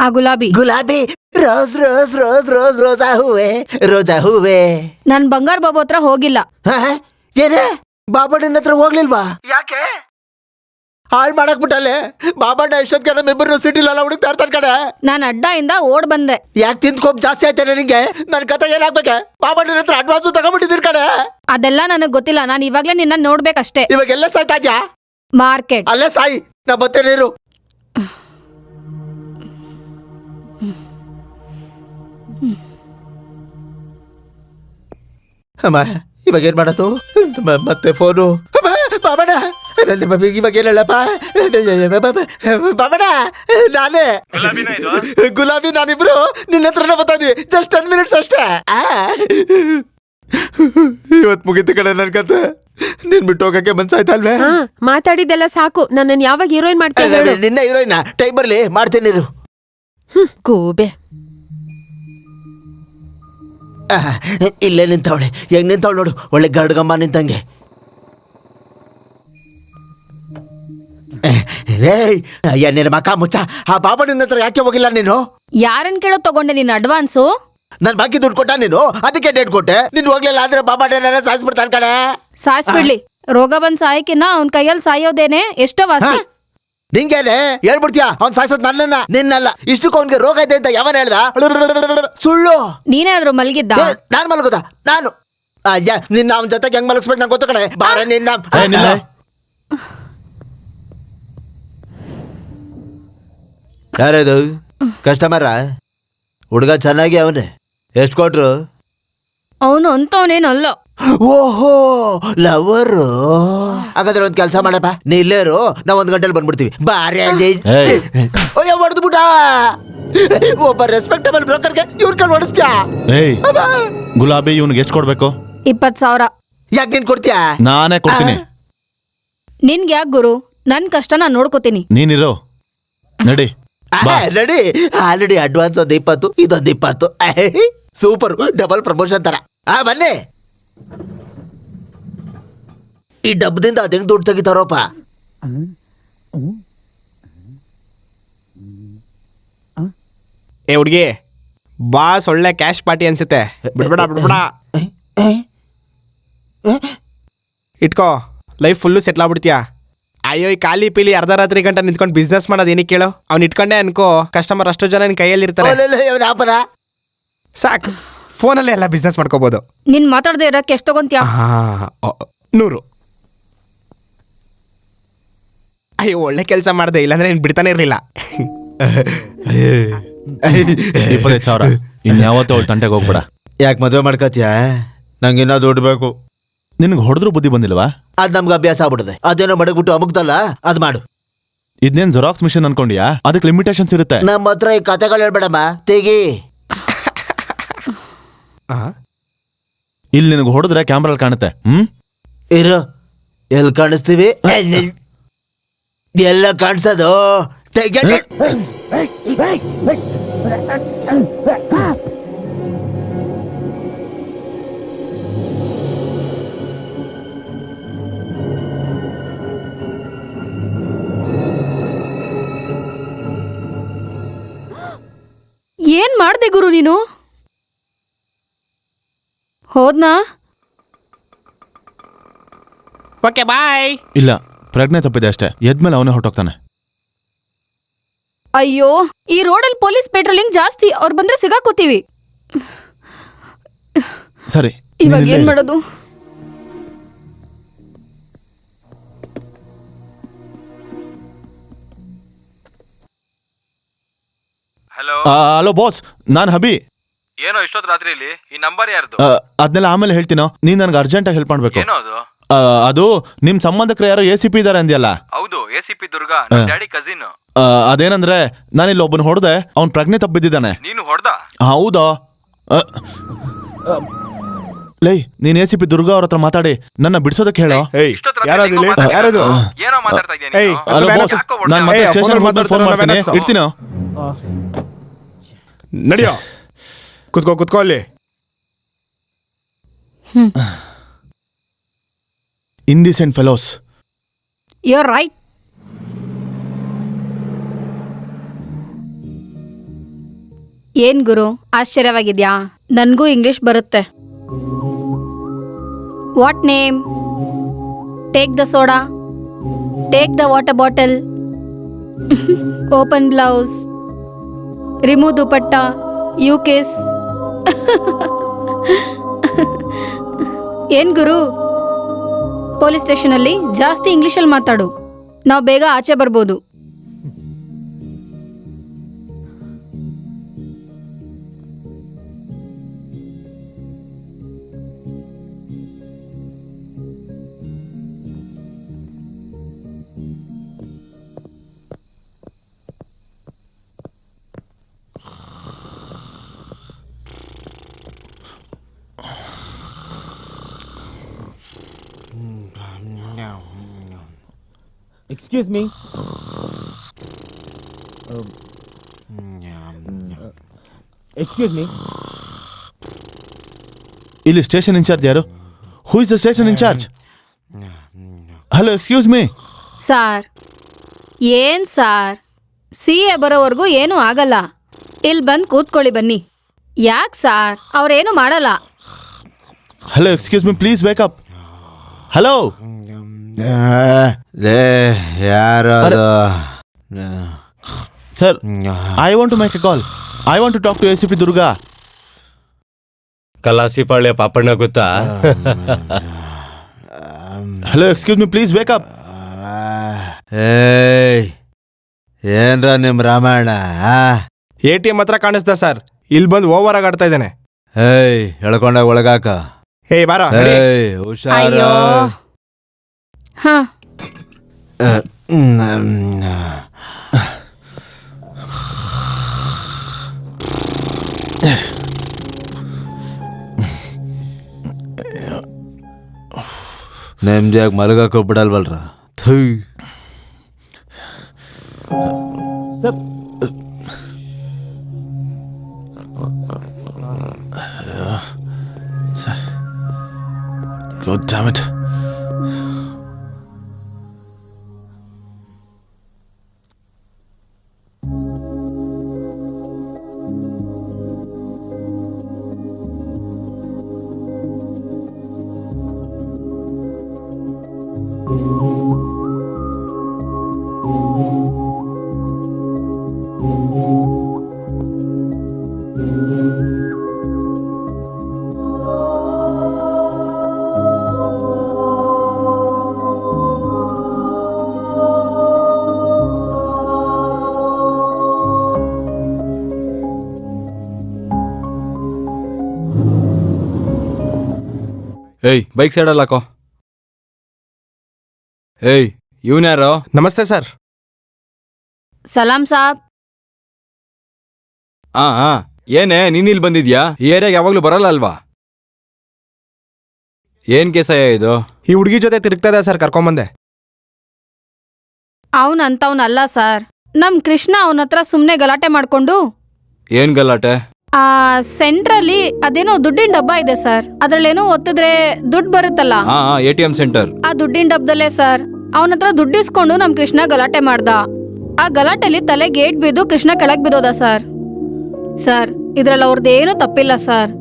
ಆ ಗುಲಾಬಿ ಗುಲಾಬಿ ರೋಸ್ ರೋಸ್ ರೋಸ್ ರೋಸ್ ರೋಜಾ ಹೂವೆ. ನನ್ ಬಂಗಾರ ಬಾಬು ಹತ್ರ ಹೋಗಿಲ್ಲ. ಏನೇ ಬಾಬಣ್ಣನ ಹತ್ರ ಹೋಗ್ಲಿಲ್ವಾ? ಯಾಕೆ ಹಾಳ್ ಮಾಡಕ್ ಬಿಟ್ಟಲ್ಲೇ? ಬಾಬಣ್ಣ ಎಷ್ಟೊತ್ತಿಗೆ ನಮ್ಮಿಬ್ಬರು ಸಿಟಿಲೆಲ್ಲ ಹುಡುಕ್ತಾ ಇರ್ತಾರ ಕಡೆ. ನಾನ್ ಅಡ್ಡ ಇಂದ ಓಡ್ ಬಂದೆ. ಯಾಕೆ ತಿಂದ್ಕೋಪ್ ಜಾಸ್ತಿ ಆಯ್ತಾನೆ ನಿಂಗೆ? ನನ್ ಕತೆ ಏನಾಗ್ಬೇಕೆ? ಬಾಬಣ್ಣನ ಹತ್ರ ಅಡ್ವಾನ್ಸ್ ತಗೊಂಡ್ಬಿಟ್ಟಿದ್ದೀರಿ ಕಡೆ. ಅದೆಲ್ಲ ನನಗ್ ಗೊತ್ತಿಲ್ಲ. ನಾನ್ ಇವಾಗ್ಲೇ ನಿನ್ನ ನೋಡ್ಬೇಕಷ್ಟೇ. ಇವಾಗ ಎಲ್ಲ ಸಾಯ್ತಾದ್ಯಾ? ಮಾರ್ಕೆಟ್ ಅಲ್ಲೇ ಸಾಯಿ, ನಾ ಬರ್ತೇನೆ ಇರು. ಅಮ್ಮ ಇವಾಗ ಏನ್ ಮಾಡತ್ತು? ಮತ್ತೆ ಫೋನು ಬಾಬಣ್ಣ. ಇವಾಗ ಏನ್ ಹೇಳಪ್ಪ ಬಾಬಣ್ಣ? ನಾನೇ ಗುಲಾಬಿ, ನಾನಿಬ್ರು ನಿನ್ನ ಹತ್ರನೇ ಬರ್ತಾ ಇದ್ವಿ. ಜಸ್ಟ್ 10 minutes ಅಷ್ಟೇ. ಇವತ್ ಮುಗಿತು ಕಡೆ ನನ್ ಕತೆ. ನೀನ್ ಬಿಟ್ಟು ಹೋಗಕ್ಕೆ ಮನ್ಸಾಯ್ತಲ್ವೇ? ಮಾತಾಡಿದ್ದೆಲ್ಲ ಸಾಕು. ನನ್ನನ್ನು ಯಾವಾಗ ಹೀರೋಯಿನ್ ಮಾಡ್ತೇವೆ? ನಿನ್ನ ಹೀರೋಯಿನ್ ಟೈಮ್ ಬರ್ಲಿ ಮಾಡ್ತೇನೆ ಇರು. ಕೂಬೆ ಇಲ್ಲೇ ನಿಂತವಳೆ. ಹೆಂಗ್ ನಿಂತವಳು ನೋಡು, ಒಳ್ಳೆ ಗರ್ಡ್ಗಮ್ಮ ನಿಂತಂಗೆ. ಏನೇನು ಮಕ್ಕ ಮುಚ್ಚ. ಆ ಬಾಬಣ್ಣನ ಹತ್ರ ಯಾಕೆ ಹೋಗಿಲ್ಲ ನೀನು? ಯಾರನ್ ಕೇಳೋ ತಗೊಂಡೆ ನೀನ್ ಅಡ್ವಾನ್ಸು? ನನ್ ಬಾಕಿ ದುಡ್ಡು ಕೊಟ್ಟ ನೀನು, ಅದಕ್ಕೆ ಡೇಟ್ ಕೊಟ್ಟೆ. ನೀನ್ ಹೋಗ್ಲಿಲ್ಲ ಆದ್ರೆ ಬಾಬಣ್ಣ ಸಾಯಿಸ್ಬಿಡ್ತಾನ ಕಡೆ. ಸಾಯಿಸ್ಬಿಡ್ಲಿ. ರೋಗ ಬಂದ್ ಸಾಯಕಿನ್ನ ಅವ್ನ್ ಕೈಯಲ್ಲಿ ಸಾಯೋದೇನೆ ಎಷ್ಟೋ ವಾಸಿ. ನಿಂಗೇನೆ ಹೇಳ್ಬಿಡ್ತೀಯ ಅವ್ನ್ ಸಾಯಿಸೋದ್ ನನ್ನನ್ನ ನಿನ್ನಲ್ಲ. ಇಷ್ಟಕ್ಕೂ ಅವ್ನಿಗೆ ರೋಗ ಇದೆ ಅಂತ ಯಾವನ್ ಹೇಳ್ದ? ಸುಳ್ಳು. ನೀನೇನಾದ್ರು ಮಲಗಿದ್ದ? ನಾನ್ ಮಲಗೋದ? ನಾನು ನಿನ್ನ ಅವನ ಜೊತೆಗೆ ಹೆಂಗ್ ಮಲಗಿಸ್ಬೇಕು ನಂಗೆ ಗೊತ್ತ ಕಡೆ. ಬಾರ ನಿನ್ನ. ಯಾರದು ಕಸ್ಟಮರ? ಹುಡುಗ ಚೆನ್ನಾಗಿ ಅವನೇ. ಎಷ್ಟು ಕೊಟ್ರು? ಅವನು ಅಂತವನೇನಲ್ಲ. ಓಹೋ ಲವರು. ಹಾಗಾದ್ರೆ ಒಂದ್ ಕೆಲಸ ಮಾಡಪ್ಪ, ನೀ ಇಲ್ಲೇರು, ನಾವ್ 1 ಗಂಟೆಲಿ ಬಂದ್ಬಿಡ್ತೀವಿ. ಬಾರಿ ಅಯ್ಯೋ ಹೊಡೆದು ಬಿಟ್ಟ. ಒಬ್ಬ ರೆಸ್ಪೆಕ್ಟಬಲ್ ಬ್ರೋಕರ್ಗೆ ಇವ್ರ ಕಲ್ ಹೊಡಿಸ್ತ್ಯಾ? ಗುಲಾಬಿ ಇವ್ನಿಗೆ ಎಷ್ಟು ಕೊಡ್ಬೇಕು? 20,000. ಯಾಕೆ ನೀನ್ ಕೊಡ್ತೀಯಾ? ನಾನೇ ಕೊಡ್ತೀನಿ. ನಿನ್ಗೆ ಯಾಕೆ ಗುರು? ನನ್ ಕಷ್ಟ ನಾನ್ ನೋಡ್ಕೋತೀನಿ. ನೀನಿರೋ ನಡಿ. ನಡಿ. ಆಲ್ರೆಡಿ ಅಡ್ವಾನ್ಸ್ 20, ಇದೊಂದು 20. ಸೂಪರ್, ಡಬಲ್ ಪ್ರಮೋಷನ್ ತರ. ಬನ್ನಿ. ಈ ಡಬ್ಬದಿಂದ ಅದ್ ಹೆಂಗ್ ದುಡ್ಡು ತೆಗಿತಾರೋಪ? ಏ ಹುಡ್ಗಿ, ಬಾಸ್ ಒಳ್ಳೆ ಕ್ಯಾಶ್ ಪಾರ್ಟಿ ಅನ್ಸುತ್ತೆ. ಬಿಡ್ಬೇಡ ಬಿಡ್ಬೇಡ, ಇಟ್ಕೋ. ಲೈಫ್ ಫುಲ್ಲು ಸೆಟ್ಲ್ ಆಗ್ಬಿಡ್ತೀಯ. ಅಯ್ಯೋ ಈ ಖಾಲಿ ಪೀಲಿ ಅರ್ಧ ರಾತ್ರಿ ಗಂಟೆ ನಿಂತ್ಕೊಂಡು ಬಿಸ್ನೆಸ್ ಮಾಡೋದು ಏನಕ್ಕೆ ಕೇಳು? ಅವ್ನು ಇಟ್ಕೊಂಡೆ ಅನ್ಕೋ, ಕಸ್ಟಮರ್ ಅಷ್ಟು ಜನ ನಿನ್ ಕೈಯಲ್ಲಿ ಇರ್ತಾರೆ. ಸಾಕು, ಫೋನಲ್ಲೇ ಎಲ್ಲ ಬಿಸ್ನೆಸ್ ಮಾಡ್ಕೋಬಹುದು. ನಿನ್ ಮಾತಾಡದೆ ಇರಕ್ಕೆ ಎಷ್ಟು ತಗೊಂತೀಯ? 100. ಅಯ್ಯೋ ಒಳ್ಳೆ ಕೆಲಸ ಮಾಡ್ದೆ, ಇಲ್ಲಾಂದ್ರೆ ನೀನ್ ಬಿಡ್ತಾನೆ ಇರ್ಲಿಲ್ಲ. 25,000. ಇನ್ಯಾವತ್ತೂ ಅವಳು ತಂಟೆಗೆ ಹೋಗ್ಬೇಡ. ಯಾಕೆ ಮದುವೆ ಮಾಡ್ಕತಿಯ? ನಂಗೆ ಇನ್ನೂ ದುಡ್ಡು ಬೇಕು. ನಿನ್ಗೆ ಹೊಡೆದ್ರು ಬುದ್ಧಿ ಬಂದಿಲ್ವಾ? ಅದ್ ನಮ್ಗೆ ಅಭ್ಯಾಸ ಆಗ್ಬಿಡುತ್ತೆ. ಅದೇನೋ ಮಡಗ್ಬಿಟ್ಟು ಅಮುಗ್ತಲ್ಲ, ಅದ್ ಮಾಡು. ಇದನ್ನೇನ್ ಜೆರಾಕ್ಸ್ ಮಿಷನ್ ಅನ್ಕೊಂಡಿಯಾ? ಅದಕ್ಕೆ ಲಿಮಿಟೇಷನ್ಸ್ ಇರುತ್ತೆ. ನಮ್ಮ ಹತ್ರ ಈ ಕತೆಗಳು ಹೇಳ್ಬೇಡಮ್ಮ, ತೆಗಿ. ಇಲ್ಲಿ ನಿನಗೆ ಹೊಡೆದ್ರೆ ಕ್ಯಾಮ್ರಲ್ಲಿ ಕಾಣುತ್ತೆ. ಇರು, ಎಲ್ಲಿ ಕಾಣಿಸ್ತೀವಿ? ಎಲ್ಲ ಕಾಣಿಸೋದು. ಏನ್ ಮಾಡ್ದೆ ಗುರು ನೀನು? ಹೋದ್ನಾ? Okay bye. ಇಲ್ಲ, ಪ್ರಜ್ಞೆ ತಪ್ಪಿದೆ ಅಷ್ಟೇ. ಎದ್ಮೇಲೆ ಅವನೇ ಹೊರಟೋಗ್ತಾನೆ. ಅಯ್ಯೋ, ಈ ರೋಡಲ್ಲಿ ಪೊಲೀಸ್ ಪೆಟ್ರೋಲಿಂಗ್ ಜಾಸ್ತಿ. ಅವ್ರು ಬಂದ್ರೆ ಸಿಗಾಕೋತೀವಿ. ಸರಿ, ಇವಾಗ ಏನ್ ಮಾಡೋದು? ಹಲೋ ಬಾಸ್, ನಾನ್ ಹಬಿ. ಏನೋ ಇಷ್ಟೊತ್ತು ರಾತ್ರಿಯಲ್ಲಿ ಈ ನಂಬರ್ ಯಾರ್ದು? ಅದನ್ನೆಲ್ಲ ಆಮೇಲೆ ಹೇಳ್ತೀನೋ. ನೀನ್ ನನ್ಗೆ ಅರ್ಜೆಂಟಾಗಿ ಹೆಲ್ಪ್ ಮಾಡ್ಬೇಕು. ಏನೋ ಅದು? ಅದು ನಿಮ್ ಸಂಬಂಧಕ್ರೆ ಯಾರೋ ACP ಇದಾರೆ ಅಂದ್ಯಲ್ಲ? ಹೌದು, ACP ದುರ್ಗಾ, ನಮ್ ಡ್ಯಾಡಿ ಕಸಿನ್. ಅದೇನಂದ್ರೆ ನಾನಿಲ್ಲಿ ಒಬ್ಬನ ಹೊಡೆದೆ, ಅವ್ನ್ ಪ್ರಜ್ಞೆ ತಪ್ಪಿದ್ದಾನೆ. ನೀನು ಹೊಡೆದ? ಹೌದಾ? ಲೈ, ನೀನ್ ACP ದುರ್ಗಾ ಅವ್ರ ಹತ್ರ ಮಾತಾಡಿ ನನ್ನ ಬಿಡಿಸೋದಕ್ಕೆ ಹೇಳೋ. ಯಾರದು? ಏನೋ ಮಾತಾಡ್ತಾ ಇದೀಯ? ನಾನು ಮತ್ತೆ ಸ್ಟೇಷನ್ ಫೋನ್ ಮಾಡ್ತೀನಿ, ಇಡ್ತೀನೋ. ನಡಿಯೋ, ಕುತ್ಕೋ ಅಲ್ಲಿ. Indecent fellows. You're right. ಏನ್ ಗುರು ಆಶ್ಚರ್ಯವಾಗಿದ್ಯಾ? ನನ್ಗೂ ಇಂಗ್ಲಿಷ್ ಬರುತ್ತೆ. What name? Take the soda, take the water bottle, open blouse, remove dupatta, you kiss. ಏನ್ ಗುರು, ಪೊಲೀಸ್ ಸ್ಟೇಷನಲ್ಲಿ ಜಾಸ್ತಿ ಇಂಗ್ಲಿಷಲ್ಲಿ ಮಾತಾಡು, ನಾವು ಬೇಗ ಆಚೆ ಬರ್ಬೋದು. Excuse me. Excuse me. ಇಲ್ಲಿ ಸ್ಟೇಷನ್ ಇನ್ಚಾರ್ಜ್ ಯಾರು? Who is the station incharge? Hello, excuse me. Sir, ಏನ್ ಸಾರ್, CA ಬರೋವರೆಗೂ ಏನೂ ಆಗಲ್ಲ. ಇಲ್ಲಿ ಬಂದು ಕೂತ್ಕೊಳ್ಳಿ ಬನ್ನಿ. ಯಾಕೆ ಸಾರ್, ಅವ್ರೇನು ಮಾಡಲ್ಲ. Hello, excuse me, please wake up. Hello ಯಾರು sir, I want to make a call. I want to talk to ACP Durga. Kalasipalya Papanna ಗೊತ್ತಾ? Hello, excuse me, please wake up. ಏನ್ರ ನಿಮ್ ರಾಮಾಯಣ? ATM ಹತ್ರ ಕಾಣಿಸ್ದ ಸರ್, ಇಲ್ಲಿ ಬಂದು ಓವರ್ ಆಗಿ ಆಡ್ತಾ ಇದ್ದಾನೆ. ಹೇಳ್ಕೊಂಡಾಗ ಒಳಗಾಕ. ಬಾರ. ಹುಷಾರು. ಅಯ್ಯೋ, ಹಾ, ನೆಮ್ಮದಿಯಾಗಿ ಮಲಗಕ್ಕೆ ಬಿಡಲ್ವಲ್ರ? God damn it. ಏಯ್, ಬೈಕ್ ಸೈಡಲ್ಲಿ ಹಾಕೋ. ಏಯ್, ಇವನ್ಯಾರೋ? ನಮಸ್ತೆ ಸರ್. ಸಲಾಂ ಸಾಬ್. ಏನೇ ನೀನ್ ಇಲ್ಲಿ ಬಂದಿದ್ಯಾ? ಈ ಏರಿಯಾಗ ಯಾವಾಗ್ಲೂ ಬರಲ್ಲ ಅಲ್ವಾ? ಏನ್ ಕೇಸಯ್ಯ ಇದು? ಈ ಹುಡುಗಿ ಜೊತೆ ತಿರುಗ್ತಾ ಇದೆ ಸರ್, ಕರ್ಕೊಂಬಂದೆ. ಅವನಂತವ್ನಲ್ಲ ಸರ್, ನಮ್ ಕೃಷ್ಣ ಅವನ ಹತ್ರ ಸುಮ್ಮನೆ ಗಲಾಟೆ ಮಾಡ್ಕೊಂಡು. ಏನ್ ಗಲಾಟೆ? ಸೆಂಟ್ರಲ್ಲಿ ಅದೇನೋ ದುಡ್ಡಿನ ಡಬ್ಬ ಇದೆ ಸರ್, ಅದ್ರಲ್ಲೇನೋ ಒತ್ತಿದ್ರೆ ದುಡ್ಡು ಬರುತ್ತಲ್ಲ, ATM ಸೆಂಟರ್. ಆ ದುಡ್ಡಿನ ಡಬ್ಬದಲ್ಲೇ ಸರ್ ಅವನ ಹತ್ರ ದುಡ್ಡಿಸ್ಕೊಂಡು ನಮ್ ಕೃಷ್ಣ ಗಲಾಟೆ ಮಾಡ್ದ. ಆ ಗಲಾಟೆಲಿ ತಲೆ ಗೇಟ್ ಬಿದ್ದು ಕೃಷ್ಣ ಕೆಳಗ್ ಬಿದ್ದೋದ ಸರ್. ಸರ್, ಇದ್ರಲ್ಲಿ ಅವ್ರದ್ದೇನೂ ತಪ್ಪಿಲ್ಲ ಸರ್,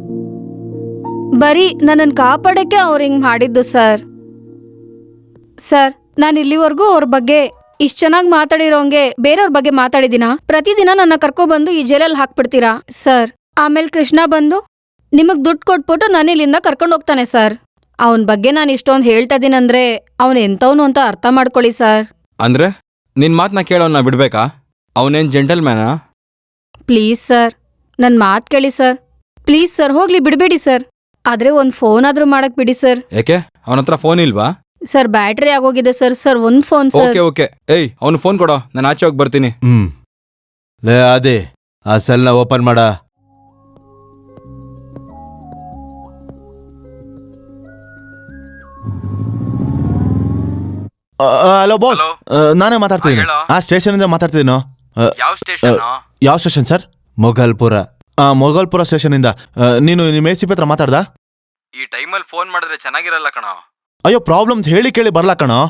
ಬರೀ ನನ್ನನ್ನು ಕಾಪಾಡಕ್ಕೆ ಅವ್ರು ಹಿಂಗ್ ಮಾಡಿದ್ದು ಸರ್. ಸರ್, ನಾನು ಇಲ್ಲಿವರೆಗೂ ಅವ್ರ ಬಗ್ಗೆ ಇಷ್ಟು ಚೆನ್ನಾಗಿ ಮಾತಾಡಿರೋಂಗೆ ಬೇರೆಯವ್ರ ಬಗ್ಗೆ ಮಾತಾಡಿದಿನ? ಪ್ರತಿದಿನ ನನ್ನ ಕರ್ಕೊಬಂದು ಈ ಜೈಲಲ್ಲಿ ಹಾಕ್ಬಿಡ್ತೀರಾ ಸರ್? ಆಮೇಲೆ ಕೃಷ್ಣ ಬಂದು ನಿಮಗ್ ದುಡ್ಡು ಕೊಟ್ಬಿಟ್ಟು ನಾನು ಇಲ್ಲಿಂದ ಕರ್ಕೊಂಡು ಹೋಗ್ತಾನೆ ಸರ್. ಅವನ ಬಗ್ಗೆ ನಾನು ಇಷ್ಟೊಂದು ಹೇಳ್ತಾ ಇದೀನಂದ್ರೆ ಅವನು ಎಂತವನು ಅಂತ ಅರ್ಥ ಮಾಡ್ಕೊಳ್ಳಿ ಸರ್. ಅಂದ್ರೆ ನಿನ್ ಮಾತನ್ನ ಕೇಳೋನ್ನ ಬಿಡ್ಬೇಕಾ? ಅವನೇನ್ ಜೆಂಟಲ್ಮ್ಯಾನಾ? ಪ್ಲೀಸ್ ಸರ್, ನನ್ನ ಮಾತು ಕೇಳಿ ಸರ್. ಪ್ಲೀಸ್ ಸರ್, ಹೋಗ್ಲಿ ಬಿಡಬೇಡಿ ಸರ್. ಆದ್ರೆ ಒಂದು ಫೋನ್ ಆದ್ರೂ ಮಾಡಕ್ ಬಿಡಿ ಸರ್. ಯಾಕೆ, ಅವನ ಹತ್ರ ಫೋನ್ ಇಲ್ವಾ? ಸರ್, ಬ್ಯಾಟ್ರಿ ಆಗೋಗಿದೆ ಸರ್. ಸರ್, ಒಂದು ಫೋನ್ ಸರ್. ಓಕೆ. ಏಯ್, ಅವನು ಫೋನ್ ಕೊಡೋ, ನಾನು ಆಚೆ ಹೋಗಿ ಬರ್ತೀನಿ. ಲೇ ಅದೇ ಆ ಸೆಲ್ನ ಓಪನ್ ಮಾಡ. ಹಲೋ ಬಾಸ್, ನಾನೇ ಮಾತಾಡ್ತಿದ್ದೀನಿ. ಹೇಳು. ಆ ಸ್ಟೇಷನ್ ಇಂದ ಮಾತಾಡ್ತಿದ್ದೀನೋ. ಯಾವ ಸ್ಟೇಷನ್? ಯಾವ station sir? Mughalpura. Mughalpura station ಇಂದ. ನೀನು ನಿಮ್ಮ ACP ಹತ್ರ ಮಾತಾಡ್ದಾ? ಈ ಟೈಮಲ್ಲಿ ಫೋನ್ ಮಾಡಿದ್ರೆ ಚೆನ್ನಾಗಿರಲ್ಲ ಕಣ. ಅಯ್ಯೋ, ಪ್ರಾಬ್ಲಮ್ಸ್ ಹೇಳಿ ಕೇಳಿ ಬರ್ಲಾ ಕಣೋ.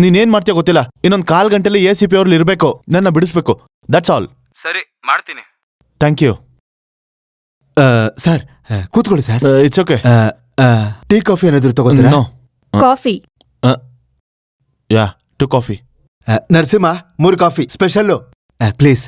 ನೀನೇನ್ ಮಾಡ್ತೀಯ ಗೊತ್ತಿಲ್ಲ. ಇನ್ನೊಂದು 1/4 ಗಂಟೆಲಿ ACP ಅವ್ರಲ್ಲಿ ಇರಬೇಕು, ನನ್ನ ಬಿಡಿಸ್ಬೇಕು. That's all. ಸರಿ, ಮಾಡ್ತೀನಿ. Thank you. ಸರ್ ಕೂತ್ಕೊಳ್ಳಿ sir. It's okay. Tea coffee ಏನಾದ್ರು ತಗೋತೀರಾ? No. Coffee. Yeah 2 coffee. Narasimha 3 coffee special please.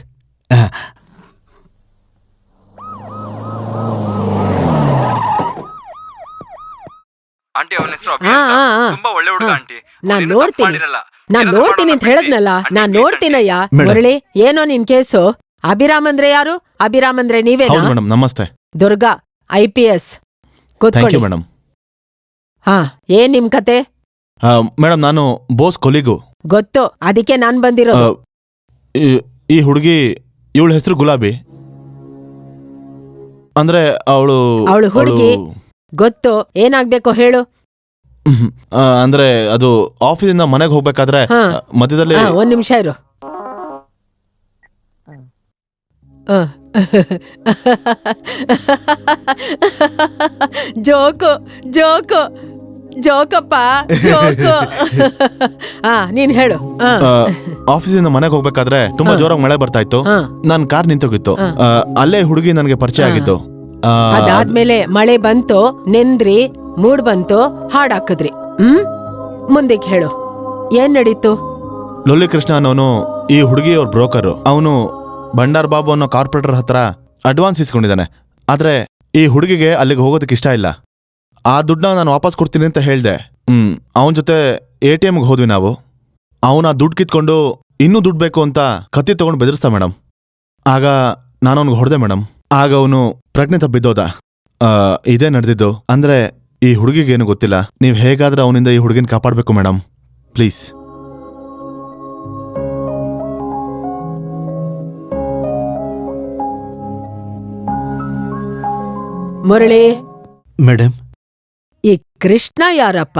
Aunty ಅವನ ಹೆಸರು ಆ, ಆ, ಆ. ತುಂಬಾ ಒಳ್ಳೆ ಹುಡುಗ ಹಾ. ಆಂಟಿ. ನಾನ್ ಅವ್ನೇನು ನೋಡ್ತೀನಿ. ತಪ್ಪು ಮಾಡಿರಲ್ಲ. ನಾನ್ ಏನಾದ್ರು ನೋಡ್ತೀನಿ ಅಂತ ಮಾಡೋಣ ಹೇಳದ್ನಲ್ಲ, ಬಿಡಿ. ನಾನ್ ಆಂಟಿ, ನೋಡ್ತೀನಯ್ಯ. ಮೇಡಮ್. ಮುರಳಿ, ಏನೋ ನಿನ್ ಕೇಸು? ಅಭಿರಾಮ್ ಅಂದ್ರೆ ಯಾರು? ಅಭಿರಾಮ್ ಅಂದ್ರೆ ಹೌದು ನೀವೇನಾ? ಮೇಡಮ್, ನಮಸ್ತೆ. ದುರ್ಗಾ, IPS. ಥ್ಯಾಂಕ್ ಕೂತ್ಕೊಳ್ಳಿ. You madam. ಹಾ, ಏನ್ ನಿಮ್ ಕತೆ? ಮೇಡಮ್, ನಾನು ಬೋಸ್ ಕೊಲಿಗು. ಗೊತ್ತು, ಅದಕ್ಕೆ ನಾನ್ ಬಂದಿರೋದು. ಈ ಹುಡುಗಿ, ಇವಳ ಹೆಸರು ಗುಲಾಬಿ. ಅಂದ್ರೆ ಅವಳು ಅವ್ಳು ಹುಡ್ಗಿ? ಗೊತ್ತು, ಏನಾಗ್ಬೇಕೋ ಹೇಳು. ಅಂದ್ರೆ ಅದು ಆಫೀಸಿಂದ ಮನೆಗೆ ಹೋಗ್ಬೇಕಾದ್ರೆ ಹಾ. ಮಧ್ಯದಲ್ಲಿ ಒಂದ್ ನಿಮಿಷ ಇರು. ಜೋಕು ಜೋಕು ಜೋಕಪ್ಪ ಜೋಕು. ನೀನ್ ಹೇಳು. ಆಫೀಸಿಂದ ಮನೆಗೆ ಹೋಗ್ಬೇಕಾದ್ರೆ ತುಂಬಾ ಜೋರಾಗಿ ಮಳೆ ಬರ್ತಾ ಇತ್ತು. ಹಾ. ನನ್ ಕಾರ್ ನಿಂತೋಗಿತ್ತು. ಅಲ್ಲೇ ಹುಡುಗಿ ನನಗೆ ಪರಿಚಯ ಆಗಿತ್ತು. ಅದಾದ್ಮೇಲೆ ಮಳೆ ಬಂತು, ನೆಂದ್ರಿ, ಮೂಡ್ ಬಂತು, ಹಾಡ್ ಹಾಕಿದ್ರಿ. ಮುಂದಕ್ಕೆ ಹೇಳು, ಏನ್ ನಡೀತು? ಲೊಲ್ಲಿ ಕೃಷ್ಣ ಅನ್ನೋನು ಈ ಹುಡುಗಿ ಅವ್ರ ಬ್ರೋಕರ್. ಅವನು ಬಂಡಾರ್ ಬಾಬು ಅನ್ನೋ ಕಾರ್ಪೊರೇಟರ್ ಹತ್ರ ಅಡ್ವಾನ್ಸ್ ಇಸ್ಕೊಂಡಿದ್ದಾನೆ. ಆದ್ರೆ ಈ ಹುಡುಗಿಗೆ ಅಲ್ಲಿಗೆ ಹೋಗೋದಕ್ಕೆ ಇಷ್ಟ ಇಲ್ಲ. ಆ ದುಡ್ಡನ್ನ ನಾನು ವಾಪಸ್ ಕೊಡ್ತೀನಿ ಅಂತ ಹೇಳ್ದೆ. ಅವನ ಜೊತೆ ATMಗೆ ಹೋದ್ವಿ ನಾವು. ಅವನ ದುಡ್ಡು ಕಿತ್ಕೊಂಡು ಇನ್ನೂ ದುಡ್ಡು ಬೇಕು ಅಂತ ಕತ್ತಿ ತಗೊಂಡು ಬೆದರಿಸ್ತಾ ಮೇಡಮ್. ಆಗ ನಾನು ಅವ್ನಿಗೆ ಹೊಡೆದೆ ಮೇಡಮ್. ಆಗ ಅವನು ಪ್ರಜ್ಞೆ ತಪ್ಪಿದ್ದೋದ. ಇದೇ ನಡೆದಿದ್ದು. ಅಂದ್ರೆ ಈ ಹುಡುಗಿಗೇನು ಗೊತ್ತಿಲ್ಲ. ನೀವು ಹೇಗಾದ್ರೆ ಅವನಿಂದ ಈ ಹುಡುಗಿನ ಕಾಪಾಡಬೇಕು ಮೇಡಮ್, ಪ್ಲೀಸ್. ಮುರಳಿ, ಮೇಡಮ್, ಈ ಕೃಷ್ಣ ಯಾರಪ್ಪ?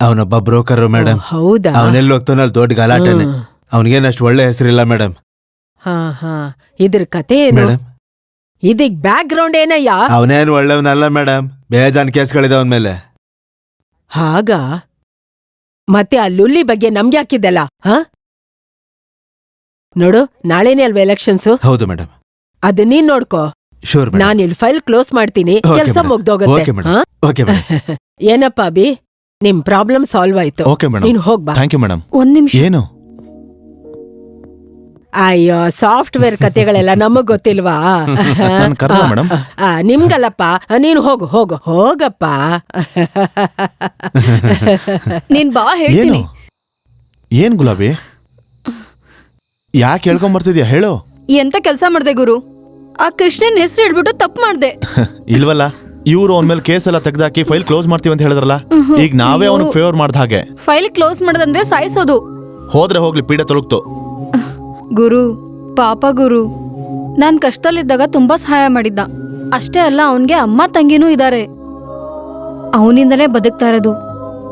ಅವನೊಬ್ಬ ಬ್ರೋಕರ್ ಮೇಡಮ್. ಹೌದಾ? ಅವನೆಲ್ಲಿ ಹೋಗ್ತಾನ ಅಲ್ಲಿ ದೊಡ್ಡ ಗಲಾಟೆನೆ. ಅವನಿಗೇನಷ್ಟು ಒಳ್ಳೆ ಹೆಸರಿಲ್ಲ ಮೇಡಮ್. ಹಾ, ಇದ್ರ ಕತೆ ಏನು? ಮೇಡಮ್, ಇದಕ್ ಬ್ಯಾಕ್ ಗ್ರೌಂಡ್ ಏನಯ್ಯ? ಅವನೇನು ಒಳ್ಳೆಯವನಲ್ಲ ಮೇಡಮ್. ಬೇಜಾನ್ ಕೇಸ್ಗಳಿದೆ ಅವನ ಮೇಲೆ. ಹಾಗ ಮತ್ತೆ ಆ ಲುಲ್ಲಿ ಬಗ್ಗೆ ನಮ್ಗೆ ಹಾಕಿದ್ದಲ್ಲ? ನೋಡು, ನಾಳೆನೇ ಅಲ್ವಾ ಎಲೆಕ್ಷನ್ಸು? ಹೌದು ಮೇಡಮ್. ಅದ್ ನೀನ್ ನೋಡ್ಕೋ. Sure madam. ನಾನ್ ಇಲ್ಲಿ ಫೈಲ್ ಕ್ಲೋಸ್ ಮಾಡ್ತೀನಿ, Okay, ಕೆಲ್ಸ madam. ಮುಗ್ದೋಗತ್ತೆ. Okay madam. Okay madam. ಏನಪ್ಪ ಅಭಿ, ನಿಮ್ ಪ್ರಾಬ್ಲಮ್ ಸಾಲ್ವ್ ಆಯ್ತು. ಓಕೆ ಮೇಡಮ್, ನೀನ್ ಹೋಗ್ಬಾ. Thank you madam. ಒಂದ್ ನಿಮಿಷ. ಏನು? ಅಯ್ಯೋ, ಸಾಫ್ಟ್ವೇರ್ ಕತೆಗಳೆಲ್ಲ ನಮಗ್ ಗೊತ್ತಿಲ್ವಾ? ನಾನ್ ಕರ್ದ ಮೇಡಮ್. ನಿಮ್ಗಲ್ಲಪ್ಪ, ನೀನು ಹೋಗಪ್ಪ. ನೀನ್ ಬಾ, ಏನು? ಹೇಳ್ತೀನಿ. ಏನ್ ಗುಲಾಬಿ, ಯಾಕೆ ಹೇಳ್ಕೊಂಬರ್ತಿದ್ಯಾ ಹೇಳು? ಎಂತ ಕೆಲ್ಸ ಮಾಡ್ದೆ ಗುರು? ಆ ಕೃಷ್ಣನ್ ಹೆಸರು ಹೇಳ್ಬಿಟ್ಟು ತಪ್ಪು ಮಾಡ್ದೆ. ಇಲ್ವಲ್ಲ, ಇವ್ರು ಅವನ ಮೇಲೆ ಕೇಸ್ ಎಲ್ಲ ತೆಗ್ದಾಕಿ ಫೈಲ್ ಕ್ಲೋಸ್ ಮಾಡ್ತೀವಿ ಅಂತ ಹೇಳಿದ್ರಲ್ಲ. ಈಗ ನಾವೇ ಅವನಿಗೆ ಫೇವರ್ ಮಾಡ್ದ ಹಾಗೆ. ಫೈಲ್ ಕ್ಲೋಸ್ ಮಾಡೋದಂದ್ರೆ ಸಾಯಿಸೋದು. ಹೋದ್ರೆ ಹೋಗ್ಲಿ, ಪೀಡೆ ತೊಲಗ್ತು. ಗುರು, ಪಾಪ ಗುರು, ನಾನ್ ಕಷ್ಟದಲ್ಲಿದ್ದಾಗ ತುಂಬಾ ಸಹಾಯ ಮಾಡಿದ್ದ. ಅಷ್ಟೇ ಅಲ್ಲ, ಅವನ್ಗೆ ಅಮ್ಮ ತಂಗಿನೂ ಇದ್ದಾರೆ. ಅವನಿಂದಲೇ ಬದುಕ್ತಾ ಇರೋದು.